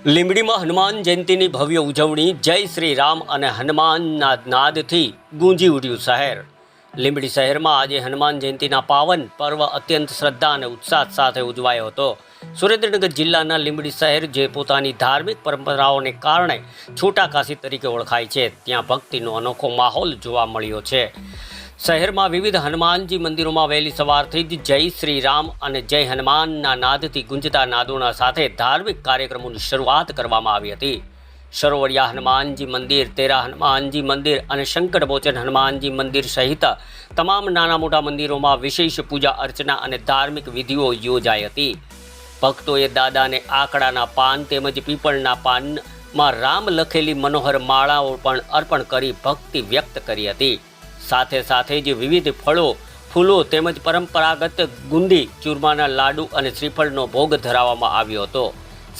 લીંબડીમાં હનુમાન જયંતીની ભવ્ય ઉજવણી જય શ્રી રામ અને હનુમાનના નાદથી ગૂંજી ઉઠ્યું શહેર. લીંબડી શહેરમાં આજે હનુમાન જયંતીના પાવન પર્વ અત્યંત શ્રદ્ધા અને ઉત્સાહ સાથે ઉજવાયો હતો. સુરેન્દ્રનગર જિલ્લાના લીંબડી શહેર જે પોતાની ધાર્મિક પરંપરાઓને કારણે છોટા કાશી તરીકે ઓળખાય છે, ત્યાં ભક્તિનો અનોખો માહોલ જોવા મળ્યો છે. શહેરમાં વિવિધ હનુમાનજી મંદિરોમાં વહેલી સવારથી જ જય શ્રી રામ અને જય હનુમાનના નાદથી ગુંજતા નાદોના સાથે ધાર્મિક કાર્યક્રમોની શરૂઆત કરવામાં આવી હતી. સરોવરિયા હનુમાનજી મંદિર, તેરા હનુમાનજી મંદિર અને સંકટમોચન હનુમાનજી મંદિર સહિત તમામ નાના મોટા મંદિરોમાં વિશેષ પૂજા અર્ચના અને ધાર્મિક વિધિઓ યોજાઈ હતી. ભક્તોએ દાદાને આકડાના પાન તેમજ પીપળના પાનમાં રામ લખેલી મનોહર માળાઓ પણ અર્પણ કરી ભક્તિ વ્યક્ત કરી હતી. સાથે સાથે જ વિવિધ ફળો, ફૂલો તેમજ પરંપરાગત ગુંદી, ચૂરમાના લાડુ અને શ્રીફળનો ભોગ ધરાવવામાં આવ્યો હતો.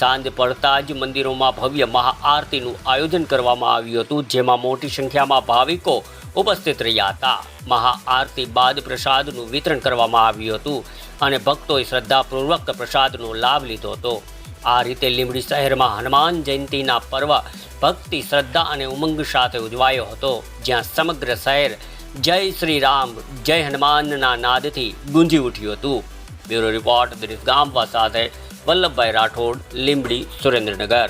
સાંજ પડતા જ મંદિરોમાં ભવ્ય મહાઆરતીનું આયોજન કરવામાં આવ્યું હતું, જેમાં મોટી સંખ્યામાં ભાવિકો ઉપસ્થિત રહ્યા હતા. મહાઆરતી બાદ પ્રસાદનું વિતરણ કરવામાં આવ્યું હતું અને ભક્તોએ શ્રદ્ધાપૂર્વક પ્રસાદનો લાભ લીધો હતો. આ રીતે લીંબડી શહેરમાં હનુમાન જયંતીના પર્વ ભક્તિ, શ્રદ્ધા અને ઉમંગ સાથે ઉજવાયો હતો, જ્યાં સમગ્ર શહેર જય શ્રી રામ, જય હનુમાનના નાદથી ગુંજી ઉઠ્યું હતું. બ્યુરો રિપોર્ટ દિનેશ ગામવા સાથે વલ્લભભાઈ રાઠોડ, લીંબડી, સુરેન્દ્રનગર.